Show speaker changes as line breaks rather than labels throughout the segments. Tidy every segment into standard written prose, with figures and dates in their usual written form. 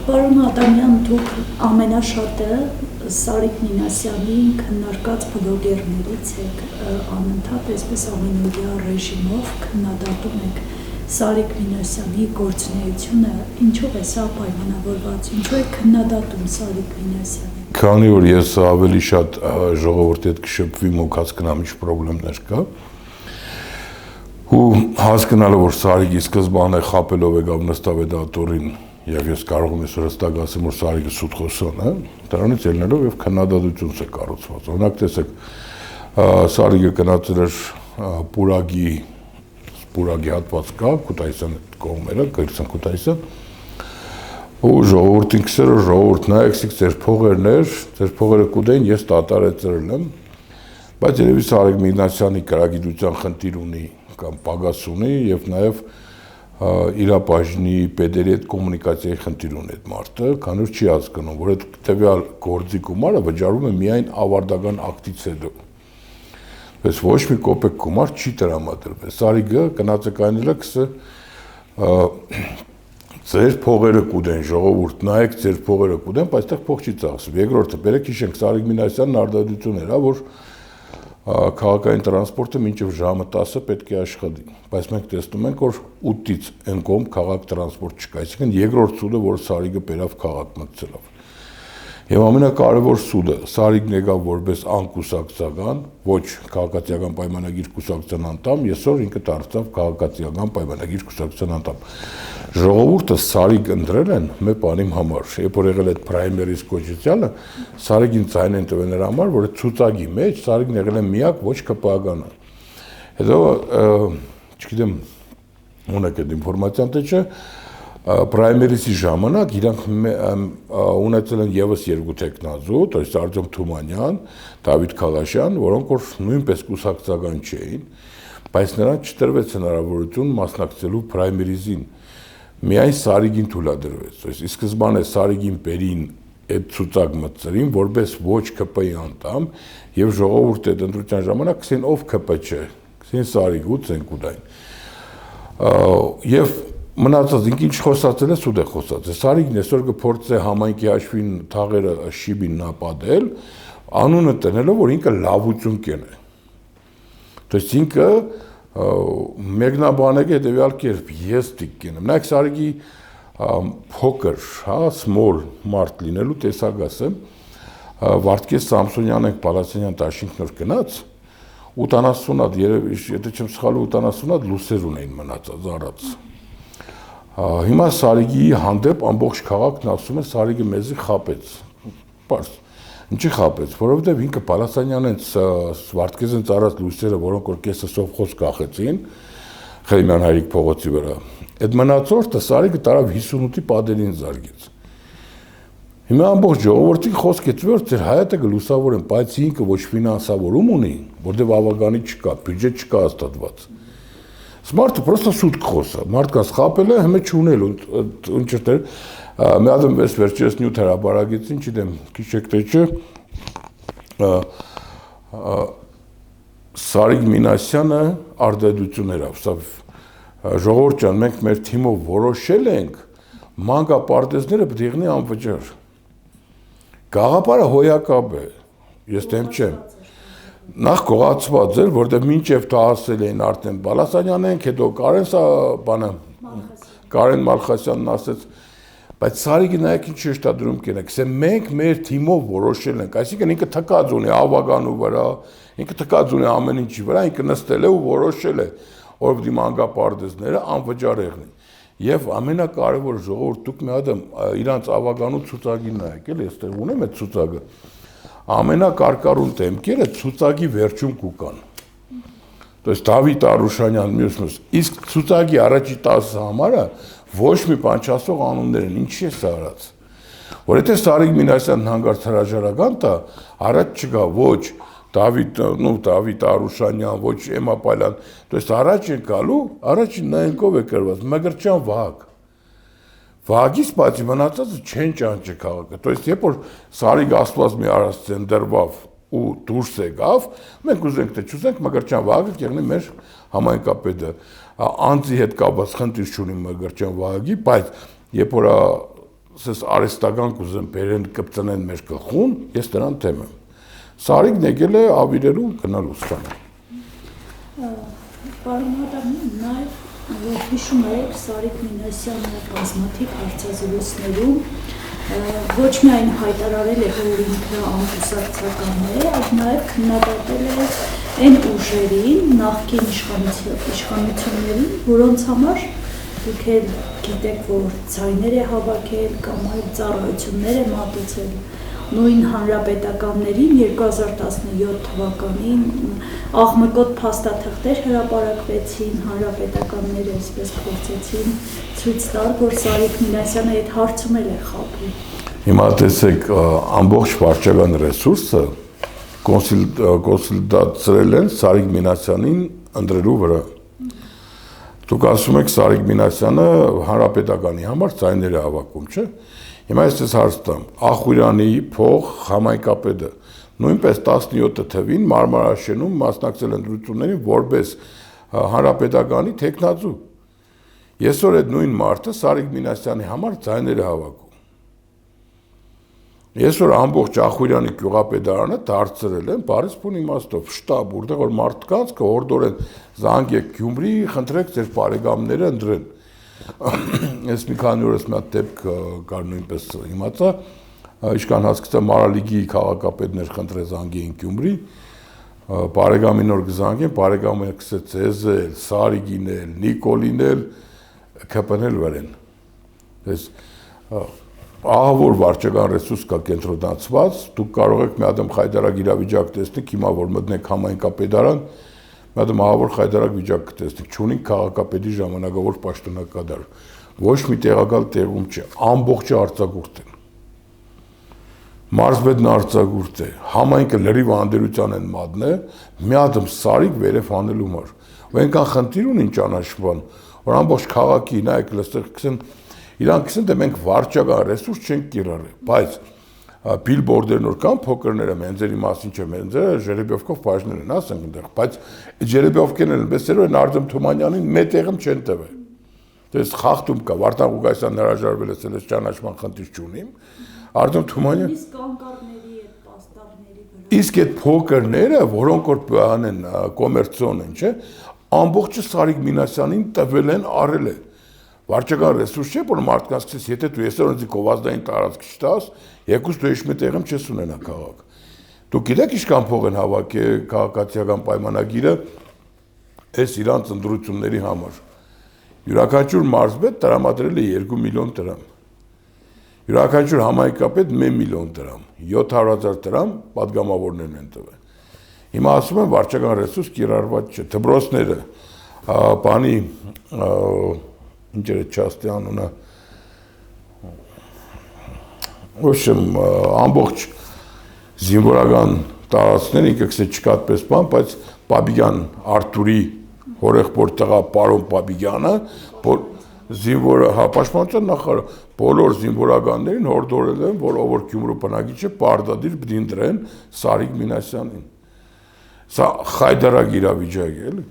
Պարոն Ադամյան, դուք ամենաշատը Սարիկ Մինասյանի քննարկած բլոգերներից եք, անընդհատ այսպես ամենօրյա ռեժիմով քննադատում եք Սարիկ Մինասյանի գործունեությունը, ինչով է սա պայմանավորված, ինչու է քննադատում Սարիկ Մինասյանին։
Քանի որ ես ավելի շատ ժողովրդի հետ կշփվի ու հասկանամ ինչ խնդիրներ կա, ու հասկանալով որ Սարիկի սկզբանե խապելով եկավ նստավետատորին եւ ես կարող եմ այսօր հստակ ասեմ որ Սարիկը սուտ խոսան է, դրանից ելնելով եւ քննադատությունս է կառուցված։ Օրինակ տեսեք, Սարիկը գնացել էր Պուրագի հատված կա, Քութայիսյան կողմերը, Կրսան Քութայիսյան, ու ժողովրդին քսերը ժողովուրդ նայեցիք ձեր փողերը կուտեն, ես տատարեցրել եմ, բայց երևի Սարիկ Մինասյանի գրագիտության խնդիր ունի կամ պակաս ունի եւ նաեւ իր բաժնի պետերի հետ կոմունիկացիայի խնդիր ունի այդ մարդը, քանի որ չի հասկանում, որ այդ տվյալ գործի գումարը վճարվում է միայն ավարտական ակտից հետո։ Բայց ոչ մի կոպեկ գումար չի տրամադրվել։ Սարիկը գնացեք այնելը քսը ձեր փողերը կուտեն, ժողովուրդ նայեք ձեր փողերը կուտեն, բայց այդտեղ փող չի ծախսվում։ Երկրորդը, բերեք հիշենք Սարիկ Մինասյանն արտադրություն էր, որ քաղաքային տրանսպորտը մինչև ժամը 10-ը պետք է աշխատի, բայց մենք տեսնում ենք, որ 8-ից այն կողմ քաղաք տրանսպորտ չկա, այսինքն երկրորդ սուդը, որ Սարիկը բերավ քաղաք մտցելով։ Եվ ամենակարևոր սուդը, Սարիկն եկավ որպես անկուսակցական, ոչ քաղաքացիական պայմանագիր կուսակցության անդամ, այսօր ինքը դարձավ քաղաքացիական պայմանագիր կուսակցության անդամ։ Ժողովուրդը Սարիկ ընտրել են մեր բանի համար, երբ որ եղել այդ պրայմերիս կոչեցյալը, Սարիկին ձայն են տվել նրա համար, որ ցուցակի մեջ Սարիկն եղել է միակ ոչ ԿՊԱ-գանը։ Հետո, չգիտեմ, ունեք այդ ինֆորմացիան թե չէ, պրայմերիսի ժամանակ իրանք ունեցել են եւս երկու տեխնազու, то есть Արտյոմ Թումանյան, Դավիթ Քալաշյան, որոնք որ նույնպես կուսակցական չէին, բայց նրանց չտրվեց հնարավորություն մասնակցելու պրայմերիզին։ Միայն Սարիկին թույլատրվեց, то есть ի սկզբանե Սարիկին բերին այդ ցուցակ մտցրին որպես ոչ ԿՊ-ի անդամ եւ ժողովուրդի այդ ընտրության ժամանակ ասեն ով ԿՊ չէ, ասեն Սարիկ ու ցենկուդային։ Եվ մնացած ինչ խոսացել է սուտ է խոսացել։ Սարիկն այսօր կփորձե համայնքի հաշվին թաղերը շիբին նապատել, անունը տնելով որ ինքը լավություն կենե։ То есть ինքը մեկնաբանեք հետեւյալ կերպ ես դիք կենեմ։ Նայեք Սարիկի փոքր, հա, small մարդ լինելու տեսակասը Վարդգես Սամսոնյանն Պալասանյան Տաշինքնոր գնաց 80 հատ երևի եթե չեմ սխալվում 80 հատ լուսեր ունեին մնացած առած։ Հիմա Սարիկի հանդեպ ամբողջ քաղաքն ասում է Սարիկը մեզի խապեց։ Պարզ։ Ինչի խապեց, որովհետև ինքը Պալասանյանն Վարդգեսն ծառած լույսերը, որոնք որ կեսը սովխոզ կախեցին Խելիմյան Հայրիկ փողոցի վրա։ Այդ մնացորդը Սարիկը տարավ 58-ի պատերին զարգեց։ Հիմա ամբողջ ժողովրդի խոսք է ծվեր ձեր հայատը կլուսավորեն, բայց ինքը ոչ ֆինանսավորում ունի, որտեղ ավագանի չկա, բյուջե չկա հաստատված։ Մարդը պրոստը սուտ կխոսա, մարդկանց խապել է, հիմա չունել, ընչրտեր, մի ադմ վես վերջերս նյութ հրաբարագեցին, չիդեմ, քիչ եք թե չէ, Սարիկ Մինասյանը արտադրություն էր ավսավ, ժողովուրդ ջան, մենք մեր թիմով որոշել ենք, մանկապարտեզները պետք է եղնի անվճար։ Գաղափարը հոյակապ է, ես դեմ չեմ։ Նախ կողացված էր, որտեղ մինչև դա ասել էին արդեն Պալասանյանենք, հետո Կարեն Մալխասյանն ասեց, բայց Սարիկը նայեք ինչ շեշտադրում կենեք, ասե մենք մեր թիմով որոշել ենք, այսինքն ինքը թքած ունի ավագանու վրա, ինքը թքած ունի ամեն ինչի վրա, ինքը նստել է ու որոշել է, որ պետք է մանկապարտեզները անվճար եղնեն։ Եվ ամենակարևորը ժողովուրդ դուք մի հատ իրանց ավագանու ցուցակին նայեք, էլի այստեղ ունեմ այդ ցուցակը։ Ամենակարկառուն դեմքերը ցուցակի վերջում կուկան։ То есть Դավիթ Արուշանյան մյուսնուս, իսկ ցուցակի առաջի 10 համարը ոչ մի բան չասող անուններ են, ինչի է սա արած։ Որ եթե Սարիկ Մինասյանն հանգարց հրաժարական տա, առաջ չկա ոչ Դավիթ Արուշանյան, ոչ Էմա Պալյան, то есть առաջ են գալու, առաջին նայենքով է կրված, Մգրչյան Վահագ։ Վահագից բացի մնացածը չեն ճանճը քաղաքը, то есть երբ որ Սարիկ Աստված մի արածեն դրվավ ու դուրս եկավ, մենք ուզենք թե չուզենք Մգրչյան Վահագը կեղնի մեր համայնքապետը, անձի հետ կապված խնդիր չունի Մգրչյան Վահագի, բայց երբ որ ասես արհեստական կուզեն բերեն կպծնեն մեր գլխուն, ես դրան թեմ եմ։ Սարիգն եկել է ավիրելու գնալ ուսուցան։
Պարոն Ադամյան, նաև հիշում եք Սարիկ Մինասյանը բազմաթիվ հարցազրույցներում ոչ միայն հայտարարել է, որ ինքը անկուսակցական է, այլ նաև քննադատել է այն ուժերին, նախկին իշխանություններին, որոնց համար դուք էլ գիտեք, որ ձայներ է հավաքել կամ այլ ծառայություններ է մատուցել։ Նույն հանրապետականներին 2017 թվականին աղմկոտ փաստաթղթեր հրապարակվեցին, հանրապետականները այսպես փորձեցին ցույց տալ, որ Սարիկ Մինասյանը այդ հարցում էլ է խաբում։
Հիմա տեսեք, ամբողջ վարչական ռեսուրսը կոնսոլիդացրել են Սարիկ Մինասյանին ընտրելու վրա։ Դուք ասում եք Սարիկ Մինասյանը հանրապետականի համար ձայներ է հավաքում, չէ՞։ Հիմա ես ձեզ հարց տամ, Ախուրյանի փող համայնքապետը նույնպես 17 թվին Մարմարաշենում մասնակցել ընտրություններին որպես հանրապետականի թեկնածու։ Այսօր այդ նույն մարդը Սարիկ Մինասյանի համար ձայներ է հավաքում։ Այսօր ամբողջ Ախուրյանի գյուղապետարանը դարձրել են բարիսպուն իմաստով շտաբ, որտեղ որ մարդկանց կհորդորեն զանգեք Գյումրի, խնդրեք ձեր բարեկամները ընտրեն։ Ես մի քանի օրս մի հատ դեպք կար նույնպես իմացա, իշքան հասկացա Մարալիգի քաղաքապետներ խնդրեց զանգեին Գյումրի, բարեկամին որ կզանգեն, բարեկամը սկսեց Էզել, Սարիգին էլ, Նիկոլին էլ քպնել վրեն։ Դες ահա որ վարչական ռեսուրս կա կենտրոնացված, դուք կարող եք մի հատ խայտարակ իրավիճակ տեսնեք, հիմա որ մտնեք համայնքապետարան, մի հատ ահավոր խայտարակ վիճակ կտեսնեք, չունենք քաղաքապետի ժամանակավոր պաշտոնակատար, ոչ մի տեղակալ տեղում չէ, ամբողջը արձակուրդ են։ Մարզպետն արձակուրդ է, համայնքը լրիվ անդերության են մատնել, մի հատ Սարիկ վերև անելու համար։ Ու այնքան խնդիր ունին ճանաչման, որ ամբողջ քաղաքի նայեք լստեղ կսեն, իրանք կսեն, դե մենք վարչական ռեսուրս չենք կիրառել, բայց բիլբորդերն որ կան փոքրները մենձերի մասին չէ, մենձերը ժերեբյովկով բաժնել են, ասենք այնտեղ, բայց ժերեբյովկեն են բեսերով են Արտեմ Թումանյանին մետեղում չեն տվել։ Դες խախտում կա, Վարդան Ղուկասյանն հրաժարվել է, ասել ճանաչման խնդիր չունիմ։ Արտեմ Թումանյան
Իսկ կանկարների այդ պաստառների վրա։
Իսկ այդ փոքրները, որոնք որ բանեն կոմերցիոն են, չէ, ամբողջը Սարիկ Մինասյանին տվել են, արել են։ Վարչական ռեսուրս չէ, որ մարդկանց քսես, եթե դու այսօր ինձ գովազդային տարածք չտաս, եկուս դու ինչ մի տեղում չես ունենա քաղաք։ Դուք գիտեք ինչքան փող են հավաքել քաղաքացիական պայմանագիրը այս իրանց ընտրությունների համար։ Յուրաքանչյուր մարզպետ տրամադրել է 2 միլիոն դրամ։ Յուրաքանչյուր համայնքապետ 1 միլիոն դրամ, 700,000 դրամ պատգամավորներն են տվել։ Հիմա ասում են վարչական ռեսուրս կիրառված չէ, դպրոցները, բանի ինչ էր չաստի անունը, ոչմ ամբողջ զինվորական տարածքներ ինքը կսե չկա այդպես բան, բայց Պաբիգյան Արթուրի հորեղբոր տղա պարոն Պաբիգյանը, զինվորը, պաշտպանության նախարար, բոլոր զինվորականներին հորդորել են, որ ով որ Գյումրու բնակիչ է, պարտադիր պիտի ընտրեն Սարիկ Մինասյանին։ Սա խայտարակ իրավիճակ է, էլի։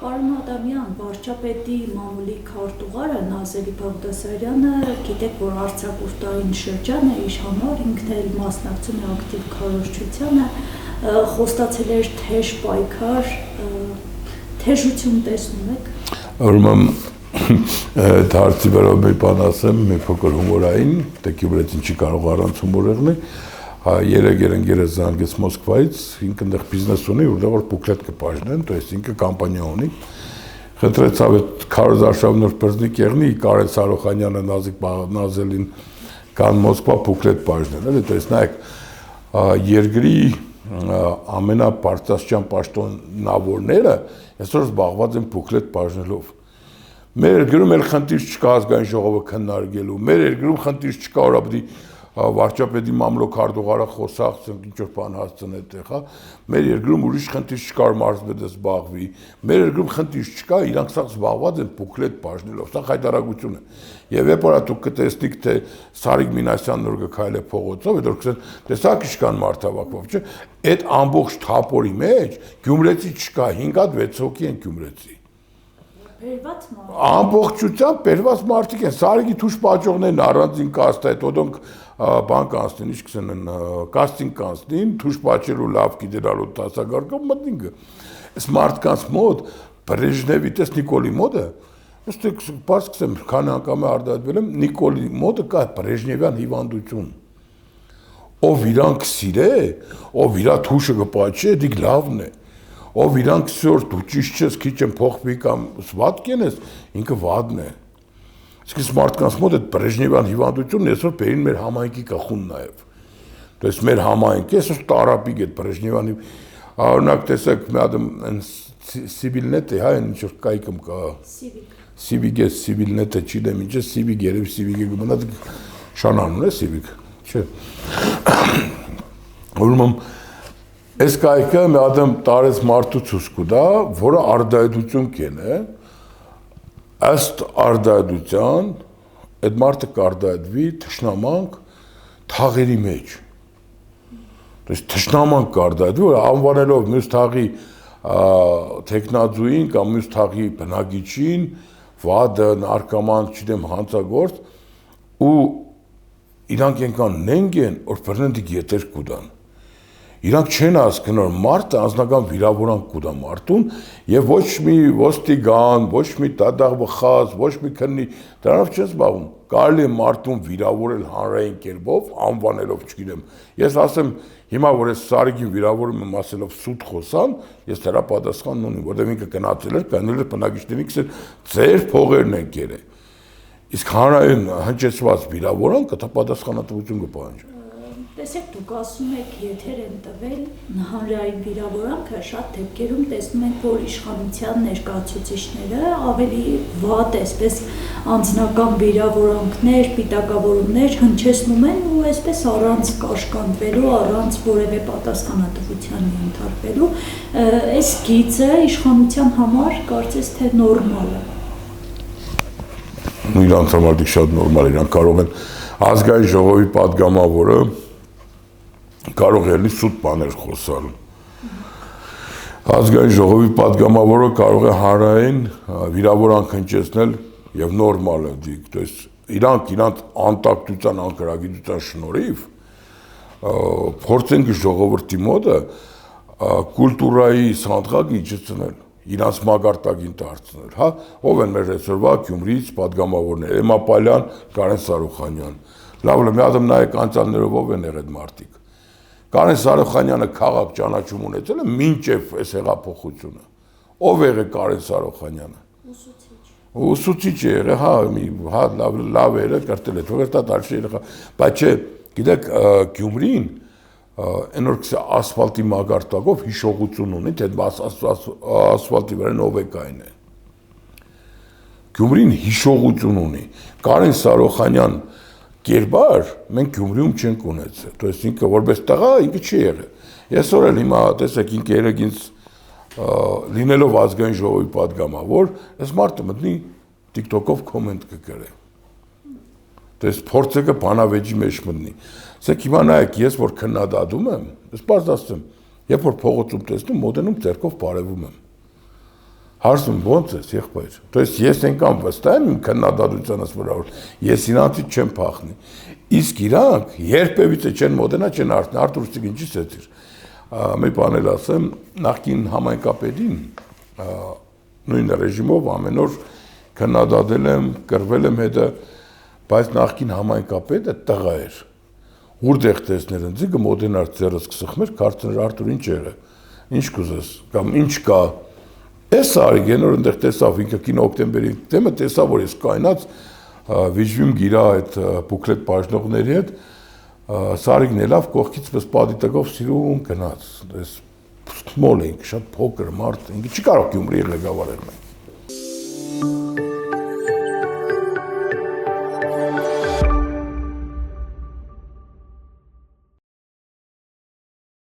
Պարոն Ադամյան, վարչապետի մամուլի քարտուղարը Նազելի Բաղդասարյանը, գիտեք, որ արձակուրդային շրջան է իր համար, ինքն էլ մասնակցում է ակտիվ քարոզչությանը, խոստացել էր թեժ պայքար, թեժություն տեսնում եք։
Ուրեմն դարձի վրա մի բան ասեմ, մի փոքր հումորային, դե Գյումրեցին չի կարող առանց հումորեղնի, երեք ընկերս զանգեց Մոսկվայից, ինքը այնտեղ բիզնես ունի, որտեղ որ բուկլետ կպաշտեն, то есть ինքը կամպանիա ունի։ Խնդրեցավ այդ քարոզարշավնոր բրզնիկ եղնի, Կարեն Սարոխանյանը, Նազիկ Նազելին կան Մոսկվա բուկլետ պաշտեն, էլի, то есть նայեք, երկրի ամենաբարձրաստիճան պաշտոնավորները այսօր զբաղված են բուկլետ պաշտնելով։ Մեր երկրում էլ խնդիր չկա ազգային ժողովը քննարկելու, մեր երկրում խնդիր չկա, որ ապա վարչապետի մամլոք քարտուղարը խոսախ ինչ-որ բան հասցնի այդտեղ, հա։ Մեր երկրում ուրիշ խնդիր չկա, մարզպետը զբաղվի։ Մեր երկրում խնդիր չկա, իրանք սա զբաղված են բուկլետ բաժնելով, սա խայտարակություն է։ Եվ երբ որ դուք կտեսնիք, թե Սարիկ Մինասյանն որ գքայլ է փողոցով, այդ որ կսեն, տեսակ ինչքան մարդ հավաքվող, չէ։ Այդ ամբողջ թափորի մեջ Գյումրեցի չկա, 5 հատ 6 հոգի են Գյումրեցի։ ամբողջությամբ բերված մարդիկ են, Սարիգի թուշ պաճողներն առանձին կաստ այդ ոդոնք բան կանցնին, ինչ կսենեն, կաստինգ կանցնին, թուշ պաճելու լավ գիտենալու տասագարկով մտնինգը։ Այս մարդկանց մոտ Բրեժնևի տես Նիկոլի մոդը, ըստ բաց կսեմ, քանի անգամ է արտահայտվել եմ, Նիկոլի մոդը կա Բրեժնևյան հիվանդություն։ Ով իրանք սիրե, ով իրա թուշը կպաճե, դիք լավն է։ Ով իրանք սոր դու ճիշտ չես, քիչ եմ փոխվի կամ սվատ կենես, ինքը վադն է։ Իսկ մարդկանց մոտ այդ Բրեժնևյան հիվանդությունն այսօր բերին մեր համայնքի կախուն նաև։ Դες մեր համայնքի այսօր տարապիկ այդ Բրեժնևյանի օրինակ տեսեք մի հատ Սիվիլնետ է, հա, ինչ որ կայքում կա։ Սիվիկ է, Սիվիլնետ է, չգիտեմ ինչ է, Սիվիկ երևի Սիվիկը գմնաց շանանուն է Սիվիկ, չէ։ Ուրեմն այս կայքը մի հատ տարեց մարդու ցույց կտա, որը արդայդություն կենե, ըստ արդայդության այդ մարդը կարտահայտվի թշնամանք թաղերի մեջ։ Դες թշնամանք կարտահայտվի, որ անվանելով մյուս թաղի թեկնածուին կամ մյուս թաղի բնակիչին, վադը, նարկոման, չգիտեմ, հանցագործ, ու իրանք ենքան նենք են, որ բռնեն եթեր կուտան։ Իրանք չեն հասկանում, որ մարդը անձնական վիրավորանք կուտա մարդուն, եւ ոչ մի ոստիգան, ոչ մի տադաղ բխած, ոչ մի քննի, դրանով չեն զբաղվում։ Կարելի է մարդուն վիրավորել հանրային կերպով, անվանելով, չգիտեմ։ Ես ասեմ, հիմա որ ես Սարիգին վիրավորում եմ ասելով սուտ խոսան, ես դրա պատասխանն ունեմ, որտեղ ինքը գնացել էր, գնել էր բնակիչներին, ասել ձեր փողերն են կերել։ Իսկ հանրային հնչեցված վիրավորանքը դա պատասխանատվություն կպահանջի։
Տեսեք, դուք ասում եք, եթեր են տվել հանրային վիրավորանքը, շատ դեպքերում տեսնում ենք, որ իշխանության ներկայացուցիչները ավելի վատ, այսպես անձնական վիրավորանքներ, պիտակավորումներ հնչեցնում են ու այսպես առանց կաշկանդվելու, առանց որևէ պատասխանատվության ենթարկվելու, այս գիծը իշխանության համար կարծես թե նորմալ է։
Իրանց համար դիք շատ նորմալ, իրանք կարող են ազգային ժողովի պատգամավորը կարող է սուտ բաներ խոսալ։ Ազգային ժողովի պատգամավորը կարող է հանրային վիրավորանք հնչեցնել եւ նորմալ է դիք, то есть իրանք անտակտության, անկրագիտության շնորհիվ փորձեն ժողովրդի մոտը կուլտուրայի սանդղակ իջեցնել, իրանց մագարտակին դարձնել, հա, ով են մեր այսօրվա Գյումրիից պատգամավորներ, Էմա Պալյան, Կարեն Սարոխանյան, լավ մի հատ նայեք անցյալներով ով են եղել մարդիկ։ Կարեն Սարոխանյանը քաղաք ճանաչում ունեցել է մինչև այս հեղափոխությունը։ Ով եղել Կարեն Սարոխանյանը։ Ուսուցիչ է եղել, հա, լավ էր, կրտել է, թողեր դա դարձի երեխա, բայց չէ, գիտեք, Գյումրին այն որ ասֆալտի մագարտակով հիշողություն ունի, թե ասֆալտի վրա ով է կային է։ Գյումրին հիշողություն ունի։ Կարեն Սարոխանյան կերպար մենք Գյումրիում չենք ունեցել, то есть ինքը որպես տղա ինքը չի եղել։ Այսօր էլ հիմա տեսեք ինքը երեքինց լինելով ազգային ժողովի պատգամավոր, այս մարդը մտնի TikTok-ով կոմենտ կգրե։ То есть փորձը կբանավեճի մեջ մտնի։ Ասեք հիմա նայեք, ես որ քննադատում եմ, ես բարձ ասեմ, երբ որ փողոցում տեսնում, մոտենում ձեռքով բարևում եմ։ Հարցում ո՞նց ես եղբայր։ То есть ես այնքան վստահ եմ իմ քննադատությանս վրա, որ ես իրանցից չեմ փախնի։ Իսկ իրանք երբևիցե չեն մոտենա, չեն արթնի, Արտուր Սիգինչից էտիր։ Մի բան էլ ասեմ, նախկին համայնքապետին նույն ռեժիմով ամեն օր քննադատել եմ, կռվել եմ հետը, բայց նախկին համայնքապետը տղա էր։ Ուրդեղ տեսներ ընձի կմոտենար ձեռս կսխմեր, կարծներ Արտուր ինչ եղե։ Ինչ կուզես, կամ ինչ կա։ Այս Սարիգեն որ այնտեղ տեսավ ինքը կինո օկտեմբերի թեմը տեսավ որ ես կայնած վիճում գիրա այդ բուկլետ բաժնողների հետ Սարիգն ելավ կողքից պես պատիտակով սիրուն գնաց այս մոլ ենք շատ փոքր մարդ ինքը չի կարող Գյումրիի ղեկավարել մենք